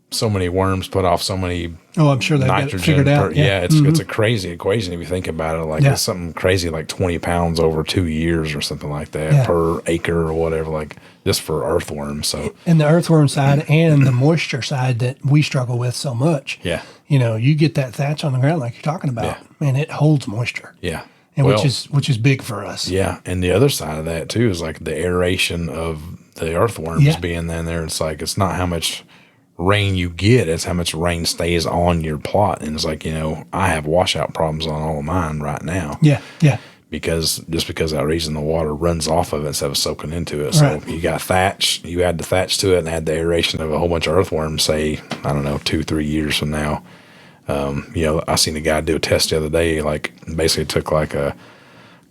so many worms put off so many I'm sure they've got it figured out. It's a crazy equation if you think about it. Like it's something crazy like 20 pounds over 2 years or something like that per acre or whatever, like just for earthworms. So and the earthworm side and the moisture side that we struggle with so much. Yeah. You get that thatch on the ground like you're talking about, man, it holds moisture. Yeah. And which is big for us. Yeah. And the other side of that too is like the aeration of the earthworms being in there. It's like, it's not how much rain you get, it's how much rain stays on your plot. And it's like, I have washout problems on all of mine right now. Yeah. Because that reason the water runs off of it instead of soaking into it. So you got thatch, you add the thatch to it and add the aeration of a whole bunch of earthworms, say, I don't know, 2-3 years from now. I seen a guy do a test the other day, like basically took like a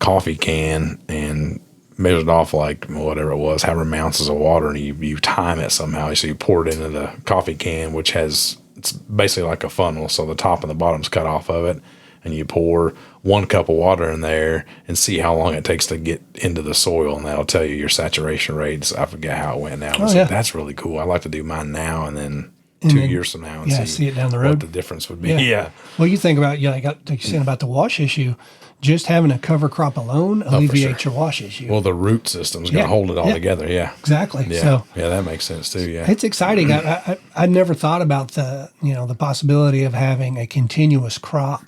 coffee can and measured off like whatever it was, however many ounces of water, and you time it somehow. So you pour it into the coffee can, which it's basically like a funnel. So the top and the bottom's cut off of it, and you pour 1 cup of water in there and see how long it takes to get into the soil, and that'll tell you your saturation rates. I forget how it went now. Like, that's really cool. I like to do mine now and then 2 years from now and see it down the road. What the difference would be. Yeah. Well, you think about like you're saying about the wash issue. Just having a cover crop alone alleviates your wash issue. Well, the root system's going to hold it all together. Yeah, exactly. Yeah. So that makes sense too. Yeah, it's exciting. I never thought about the possibility of having a continuous crop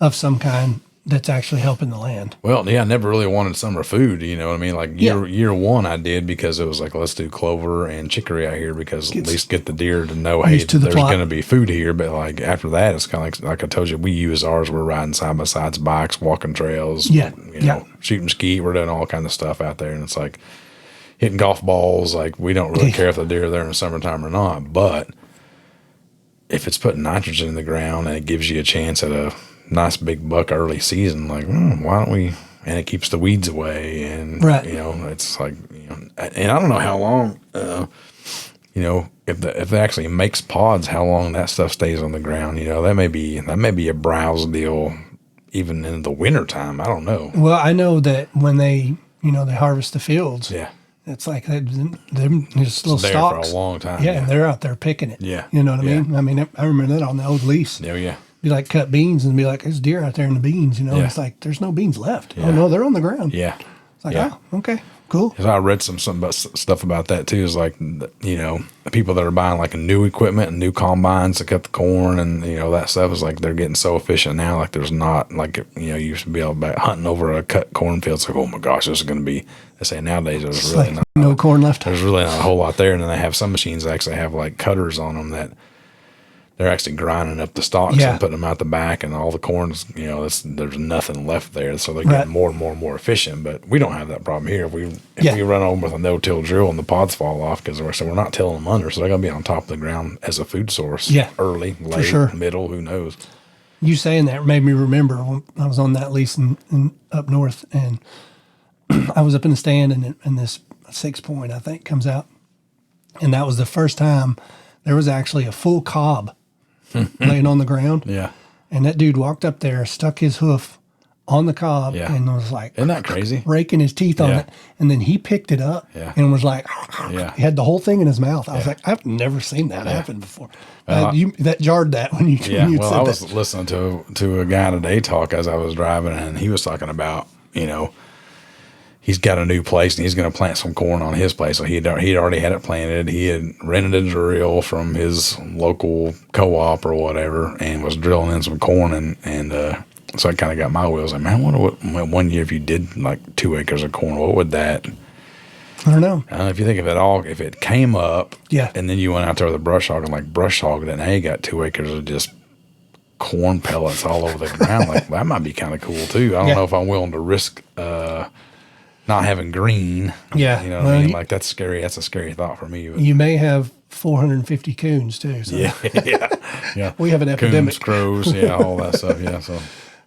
of some kind that's actually helping the land. Well, I never really wanted summer food. You know what I mean? Like year one, I did because it was like, let's do clover and chicory out here because at least get the deer to know, hey, there's going to be food here. But like after that, it's kind of like I told you, we use ours. We're riding side by sides, bikes, walking trails, shooting skeet. We're doing all kinds of stuff out there, and it's like hitting golf balls. Like we don't really care if the deer are there in the summertime or not. But if it's putting nitrogen in the ground and it gives you a chance at a nice big buck early season, like why don't we? And it keeps the weeds away, and it's like and I don't know how long if it actually makes pods, how long that stuff stays on the ground. That may be a browse deal even in the winter time. I don't know. Well, I know that when they they harvest the fields, it's like they're just little stalks for a long time. Yeah, and they're out there picking it. Yeah, you know what I mean. I mean, I remember that on the old lease. Yeah. be like cut beans and be like, there's deer out there in the beans, you know. Yeah. It's like there's no beans left. Yeah. Oh no, they're on the ground. Yeah. It's like, oh, okay, cool. Because I read something about stuff about that too. Is like, you know, the people that are buying like a new equipment and new combines to cut the corn and, you know, that stuff is like they're getting so efficient now. Like there's not like, you know, you used to be able to be hunting over a cut cornfield. It's like, oh my gosh, this is going to be, they say nowadays there's It's really like not. no corn left. There's really not a whole lot there. And then they have some machines that actually have like cutters on them that they're actually grinding up the stalks and putting them out the back, and all the corn's, you know, there's nothing left there. So they're getting more and more and more efficient. But we don't have that problem here. If we run over with a no-till drill and the pods fall off because we're not tilling them under, so they're going to be on top of the ground as a food source. Yeah. Early, late, middle, who knows. You saying that made me remember when I was on that lease in up north, and I was up in the stand, and this 6-point, I think, comes out. And that was the first time there was actually a full cob laying on the ground. Yeah. And that dude walked up there, stuck his hoof on the cob, and was like, isn't that crazy? Raking his teeth on it. And then he picked it up and was like, he had the whole thing in his mouth. I was like, I've never seen that happen before. That jarred that when you said that. I was that. listening to a guy today talk as I was driving, and he was talking about, you know, he's got a new place and he's going to plant some corn on his place. So he'd already had it planted. He had rented a drill from his local co-op or whatever and was drilling in some corn. And so I kind of got my wheels like, man, what one year if you did like 2 acres of corn, what would that? I don't know. If you think of it all, if it came up and then you went out there with a brush hog and like brush hogged it, and now you got 2 acres of just corn pellets all over the ground. Like that might be kind of cool too. I don't know if I'm willing to risk, not having green. Yeah. You know what I mean? Like that's scary. That's a scary thought for me. But. You may have 450 coons too. So. Yeah. We have an epidemic. Coons, crows, all that stuff. Yeah. So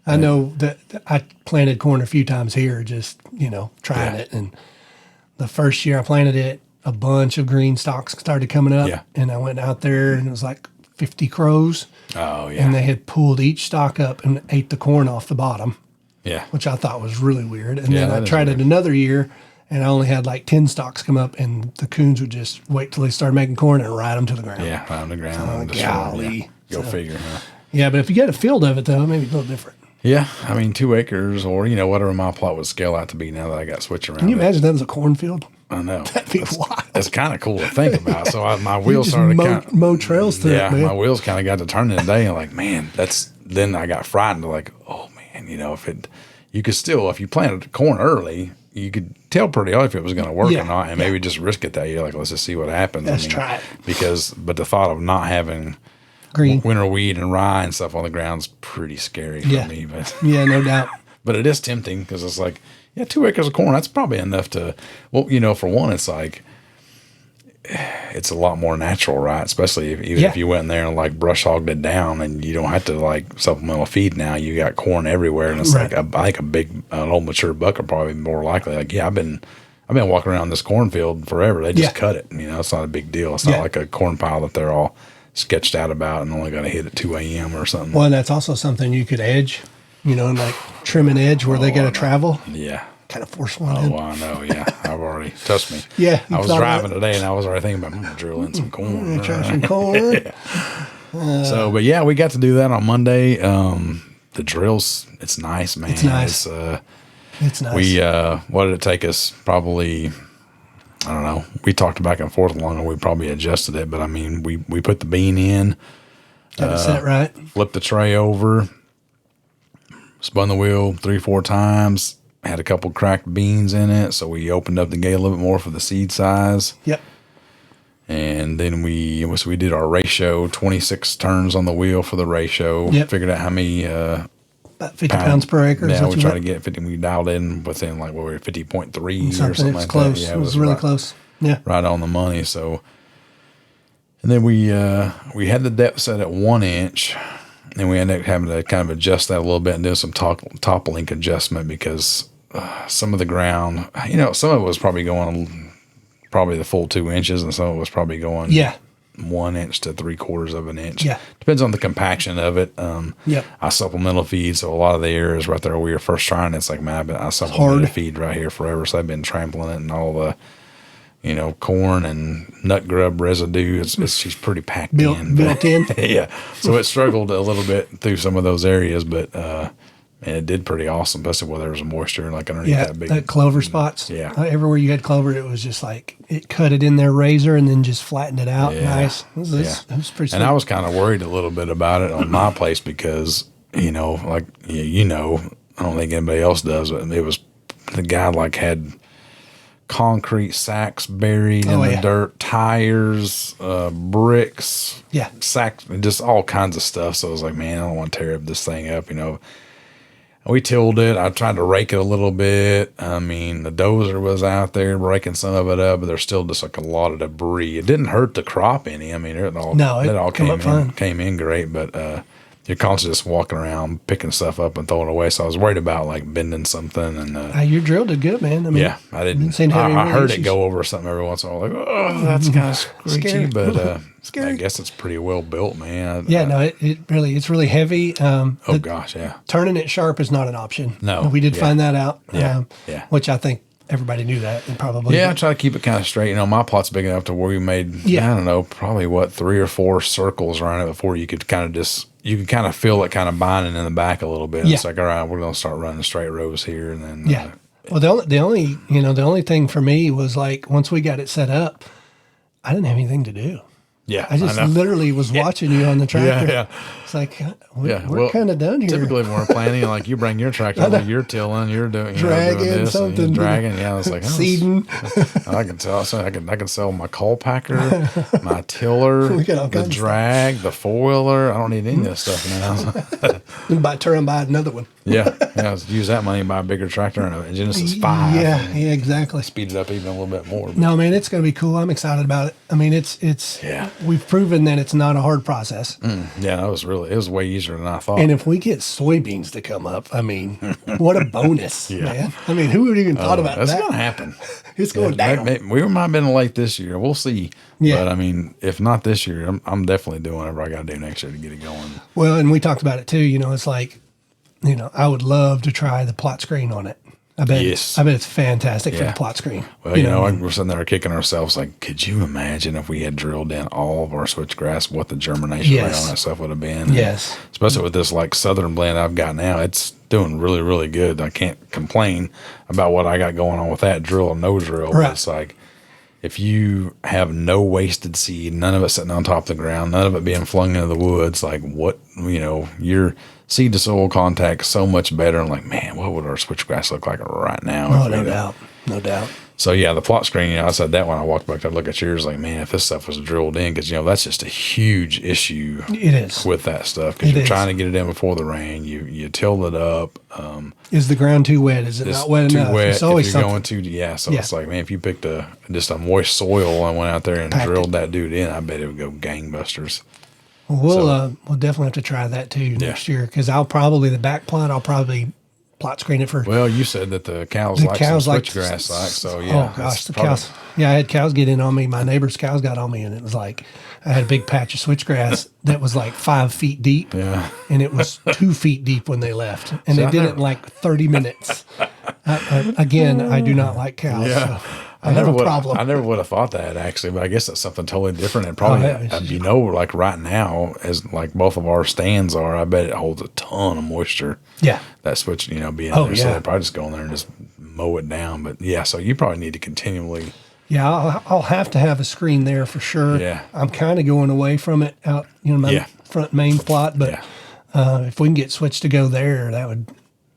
I know that I planted corn a few times here, just, you know, trying it. And the first year I planted it, a bunch of green stalks started coming up. Yeah. And I went out there and it was like 50 crows. Oh, yeah. And they had pulled each stalk up and ate the corn off the bottom. Yeah. Which I thought was really weird. And then I tried it another year, and I only had like 10 stalks come up, and the coons would just wait till they started making corn and ride them to the ground. Yeah, ride them to the ground. Golly. Go figure, huh? Yeah, but if you get a field of it, though, maybe a little different. Yeah, I mean, 2 acres or, you know, whatever my plot would scale out to be now that I got switched around. Can you imagine that was a cornfield? I know. That'd be wild. It's kind of cool to think about. So my wheels started mow trails through it, man. My wheels kind of got to turning today, and like, man, then I got frightened. Like, oh man, you know, you could still, if you planted corn early, you could tell pretty early if it was going to work or not, and maybe just risk it that year. Like, let's just see what happens. Let's try it. But the thought of not having green winter wheat and rye and stuff on the ground is pretty scary for me. But yeah, no doubt. But it is tempting because it's like, 2 acres of corn, that's probably enough to, well, you know, for one, it's like, it's a lot more natural, right? Especially if you went in there and like brush hogged it down, and you don't have to like supplemental feed now. You got corn everywhere, and it's like I think an old mature buck are probably more likely. Like, I've been walking around this cornfield forever. They just cut it. You know, it's not a big deal. It's not like a corn pile that they're all sketched out about and only got to hit at 2 a.m. or something. Well, and that's also something you could edge, you know, and like trim an edge where they got to travel. Yeah. Kind of force one in. Oh, I know. Yeah, I've already. Trust me. Yeah, I was driving today, and I was already thinking about I'm gonna drill in some corn. Try some corn. But yeah, we got to do that on Monday. The drills, it's nice, man. It's nice. It's nice. What did it take us? Probably, I don't know. We talked back and forth along, and we probably adjusted it. But I mean, we put the bean in. Got it set right. Flipped the tray over. Spun the wheel 3-4 times. Had a couple cracked beans in it, so we opened up the gate a little bit more for the seed size. Yep. And then we did our ratio, 26 turns on the wheel for the ratio. Yep. Figured out how many about 50 pounds per acre. Yeah, we tried to get 50. We dialed in within like what we were 50.3 or something like close. that. Yeah, it was really close. Yeah, right on the money. So, and then we had the depth set at 1 inch. And we ended up having to kind of adjust that a little bit and do some top link adjustment because some of the ground, you know, some of it was probably going the full 2 inches, and some of it was probably going 1 inch to 3/4 of an inch. Yeah, depends on the compaction of it. I supplemental feed, so a lot of the areas right there we were first trying. It's like, man, I supplemented feed right here forever, so I've been trampling it and all corn and nut grub residue. She's pretty packed in. Built in. Yeah. So it struggled a little bit through some of those areas, but and it did pretty awesome, especially where there was moisture like underneath that big. That clover spots. Yeah. Everywhere you had clover, it was just like it cut it in their razor and then just flattened it out. Yeah. Nice. It was pretty sweet. And I was kind of worried a little bit about it on my place because, I don't think anybody else does, but it was the guy had concrete sacks buried in the dirt, tires, bricks, sacks, just all kinds of stuff. So I was like, man, I don't want to tear up this thing up, We tilled it. I tried to rake it a little bit. I mean, the dozer was out there raking some of it up, but there's still just a lot of debris. It didn't hurt the crop any. I mean, it all came in great, but you're constantly just walking around, picking stuff up and throwing it away. So I was worried about bending something. And your drill did good, man. I mean, I didn't. I heard it go over something every once in a while. Oh, that's kind of screechy, but I guess it's pretty well built, man. It's really heavy. Gosh, yeah. Turning it sharp is not an option. No, we did find that out. Yeah, which I think everybody knew that and probably. Yeah, I try to keep it kind of straight. My plot's big enough to where we made, I don't know, probably 3 or 4 circles around it before you could kind of you can kind of feel it kind of binding in the back a little bit. Yeah. It's like, all right, we're going to start running straight rows here. And then, well, the only thing for me was once we got it set up, I didn't have anything to do. Yeah, I just literally was watching you on the tractor. Yeah. It's like, we're kind of done here. Typically when we're planning, you bring your tractor, you're tilling, you're doing, dragging doing this, something, dragging. Yeah, it's like seeding. I can tell. So I can sell my coal packer, my tiller, the drag, the 4-wheeler. I don't need any of this stuff now. Turn and buy another one. Yeah. Use that money and buy a bigger tractor and a Genesis 5. Yeah, exactly. Speed it up even a little bit more. No, man, it's going to be cool. I'm excited about it. I mean, we've proven that it's not a hard process. Yeah, it was way easier than I thought. And if we get soybeans to come up, I mean, what a bonus, man. I mean, who would even thought about that? That's going to happen. It's going down. We might have been late this year. We'll see. Yeah. But, I mean, if not this year, I'm definitely doing whatever I got to do next year to get it going. Well, and we talked about it too. It's like, I would love to try the plot screen on it. I bet it's fantastic for the plot screen. Well, we're sitting there kicking ourselves could you imagine if we had drilled in all of our switchgrass, what the germination rate on that stuff would have been? Yes. And especially with this southern blend I've got now, it's doing really, really good. I can't complain about what I got going on with that drill and no drill. Right. But it's if you have no wasted seed, none of it sitting on top of the ground, none of it being flung into the woods, your seed to soil contact so much better. I'm man, what would our switchgrass look like right now? Oh, no doubt. So yeah, the plot screen, I said that when I walked back to look at yours, man, if this stuff was drilled in, because that's just a huge issue. It is with that stuff because you're trying to get it in before the rain. You till it up. Is the ground too wet? Is it not wet enough? Wet. It's always if you're going to, So it's man, if you picked just a moist soil and went out there and drilled that dude in, I bet it would go gangbusters. Well, we'll definitely have to try that too next year because the back plot, I'll probably plot screen it for. Well, you said that the cows like switchgrass, so yeah. Oh gosh, the cows. Yeah, I had cows get in on me. My neighbor's cows got on me, and it was I had a big patch of switchgrass that was 5 feet deep. Yeah, and it was 2 feet deep when they left, and they did it in 30 minutes. Again, I do not like cows. Yeah. So I have a problem. I never would have thought that actually, but I guess that's something totally different. And probably, right now, as both of our stands are, I bet it holds a ton of moisture. Yeah. That switch, being there. So they probably just go in there and just mow it down. But yeah, so you probably need to continually. Yeah, I'll have to have a screen there for sure. Yeah. I'm kind of going away from it out, my front main plot. But if we can get switch to go there,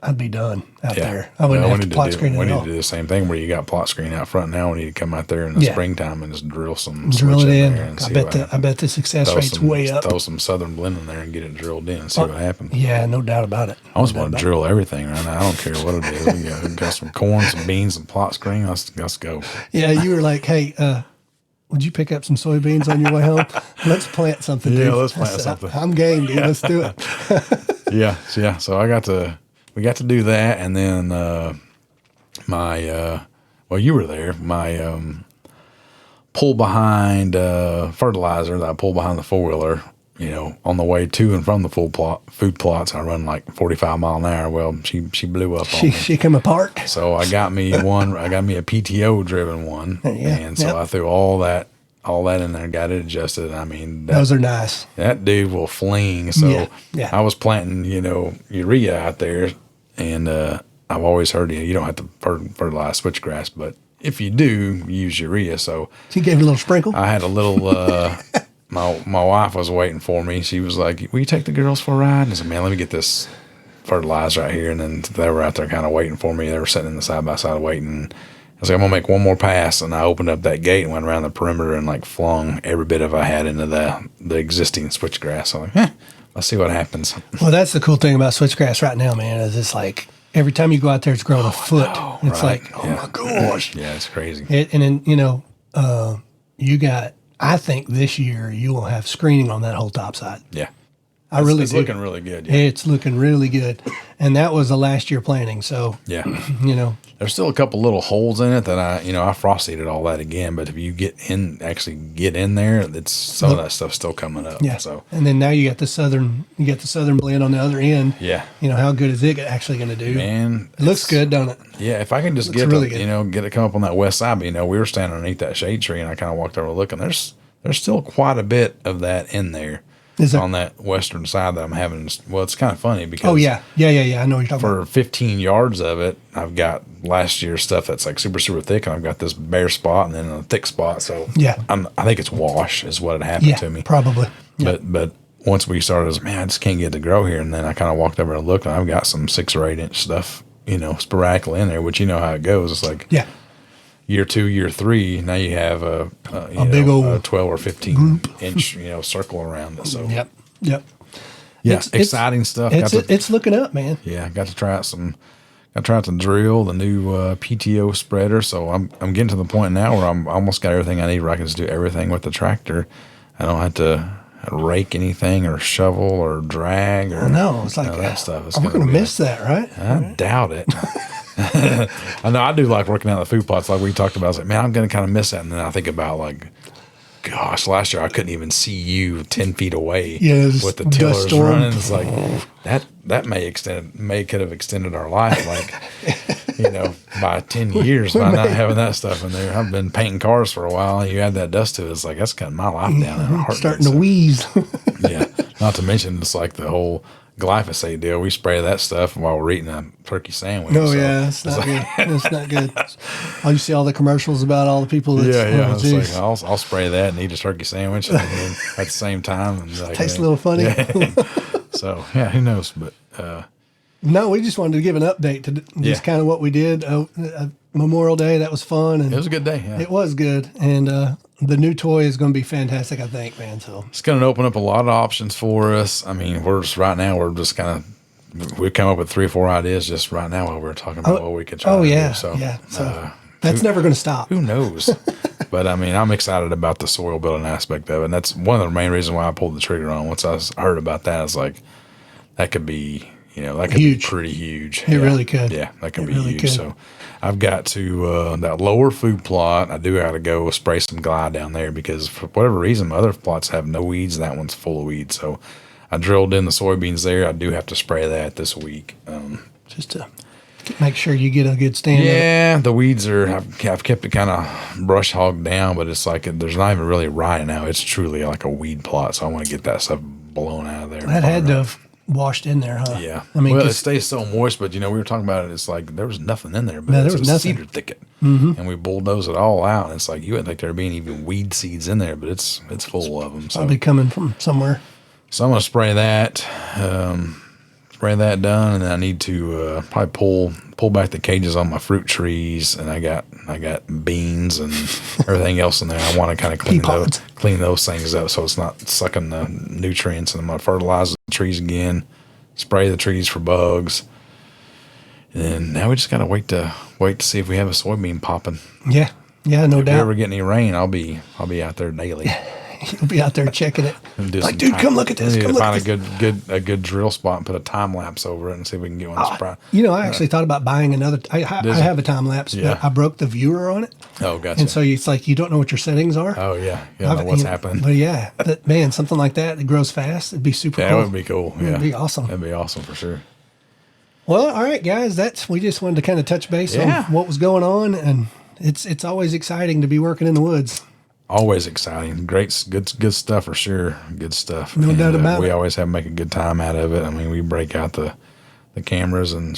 I'd be done out there. I wouldn't have to plot screen We at all. need to do the same thing where you got plot screen out front now. We need to come out there in the springtime and just drill it in. And I bet the success rate's way up. Throw some southern blend in there and get it drilled in and see what happens. Yeah, no doubt about it. I just want to drill everything right now. I don't care what it is. We got some corn, some beans, some plot screen. Let's go. Yeah, you were like, hey, would you pick up some soybeans on your way home? Let's plant something, dude. Yeah, let's plant something. I'm game, dude. Let's do it. Yeah. So we got to do that, and then you were there. My pull behind fertilizer that I pull behind the 4-wheeler on the way to and from the food plots, I run like 45 mile an hour. Well, she blew up on me. She come apart. So I got me a PTO driven one. Yeah. And so I threw all that in there, got it adjusted. I mean, those are nice. That dude will fling. So Yeah. I was planting, urea out there, and I've always heard you don't have to fertilize switchgrass, but if you do, use urea. So you gave it a little sprinkle. I had a little. My wife was waiting for me. She was like, "Will you take the girls for a ride?" And I said, "Man, let me get this fertilizer right here." And then they were out there kind of waiting for me. They were sitting in the side by side waiting. I was like, "I'm gonna make one more pass," and I opened up that gate and went around the perimeter and like flung every bit of I had into the existing switchgrass. I'm like, let's see what happens. Well, that's the cool thing about switchgrass right now, man. Is it's like every time you go out there, it's growing a foot. It's right. like, oh my gosh. Yeah, it's crazy. And then you got. I think this year you will have screening on that whole top side. Yeah. It's do. Looking really good. Yeah. It's looking really good. And that was a last year planting. So, there's still a couple little holes in it that I frost seeded all that again. But if you actually get in there, it's some of that stuff's still coming up. Yeah. So, and then now you got the southern blend on the other end. Yeah. How good is it actually going to do? Man, it looks good, don't it? Yeah. If I can just get really get it come up on that west side, but, we were standing underneath that shade tree, and I kind of walked over looking. There's still quite a bit of that in there. On that western side that I'm having. Well, it's kind of funny because I know what you're talking about. For 15 yards of it, I've got last year's stuff that's like super, super thick, and I've got this bare spot and then a thick spot. So I think it's wash is what had happened to me. Probably. Yeah. But once we started, I was, man, I just can't get it to grow here. And then I kind of walked over and looked, and I've got some 6 or 8 inch stuff, sporadically in there, which how it goes. It's like year 2, year 3, now you have a big old 12 or 15 inch, circle around it. So Yep. Yeah, exciting stuff. It's looking up, man. Yeah, got to try out to drill the new PTO spreader. So I'm getting to the point now where I'm almost got everything I need where I can just do everything with the tractor. I don't have to rake anything or shovel or drag or it's like that stuff. We're going to miss that, right? I doubt it. I know I do like working out the food plots like we talked about. I was like, man, I'm going to kind of miss that. And then I think about like, gosh, last year I couldn't even see you 10 feet away with the tillers running. It's like that could have extended our life by 10 years by not having that stuff in there. I've been painting cars for a while, and you add that dust to it. It's like that's cutting my life down in a heartbeat. Starting to wheeze. Yeah, not to mention it's like the whole glyphosate deal. We spray that stuff while we're eating a turkey sandwich. Oh, it's not good. It's not good. You see all the commercials about all the people that it's like I'll spray that and eat a turkey sandwich and then at the same time. And like, tastes a little funny. Yeah. So, who knows? But no, we just wanted to give an update to just kind of what we did. Memorial Day, that was fun. And it was a good day. Yeah. It was good. And the new toy is going to be fantastic, I think, man. So it's going to open up a lot of options for us. I mean, we're just we've come up with 3 or 4 ideas just right now while we're talking about what we could try to do. So, that's never going to stop. Who knows? But I mean, I'm excited about the soil building aspect of it. And that's one of the main reasons why I pulled the trigger on. Once I heard about that, I was like, that could be, that could be pretty huge. It really could. Yeah, that could be huge. So I've got to, that lower food plot, I do got to go spray some glide down there because for whatever reason, my other plots have no weeds. That one's full of weeds. So I drilled in the soybeans there. I do have to spray that this week. Just to make sure you get a good stand. Yeah, the weeds I've kept it kind of brush hogged down, but it's like there's not even really right now. It's truly like a weed plot. So I want to get that stuff blown out of there. That had to have washed in there, huh? Yeah. I mean, it stays so moist, but we were talking about it. It's like there was nothing in there, but there was nothing. Cedar thicket, and we bulldozed it all out. And it's like you wouldn't think there being even weed seeds in there, but it's full of them. So probably coming from somewhere. So I'm gonna spray that. Spray that done, and then I need to probably pull back the cages on my fruit trees, and I got beans and everything else in there. I want to kind of clean those things up so it's not sucking the nutrients, and I'm gonna fertilize the trees again, spray the trees for bugs, and then now we just gotta wait to see if we have a soybean popping. Yeah, no doubt. If we ever get any rain, I'll be out there daily. You'll be out there checking it. Do Like, dude, come look at this. We need Come to look at find this. a good drill spot and put a time lapse over it and see if we can get one that's proud. I actually thought about buying another. I have a time lapse, Yeah. but I broke the viewer on it. Oh, gotcha. And so it's like you don't know what your settings are. Oh, yeah. You don't know what's happening. But yeah, but man, something like that grows fast. It'd be super cool. That would be cool. Yeah. It'd be awesome. That'd be awesome for sure. Well, all right, guys. We just wanted to kind of touch base on what was going on, and it's always exciting to be working in the woods. Always exciting. Good stuff for sure. Good stuff. No doubt about it. We always have to make a good time out of it. I mean, we break out the cameras and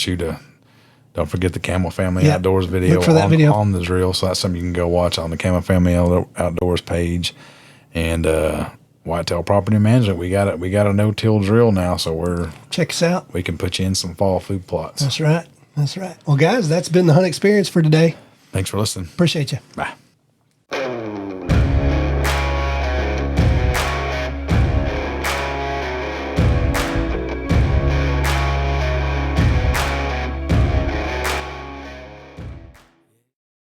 don't forget the Camel Family Outdoors video, Look for that video on the drill. So that's something you can go watch on the Camel Family Outdoors page. And Whitetail Property Management, we got a no-till drill now, so check us out. We can put you in some fall food plots. That's right. Well, guys, that's been the hunt experience for today. Thanks for listening. Appreciate you. Bye.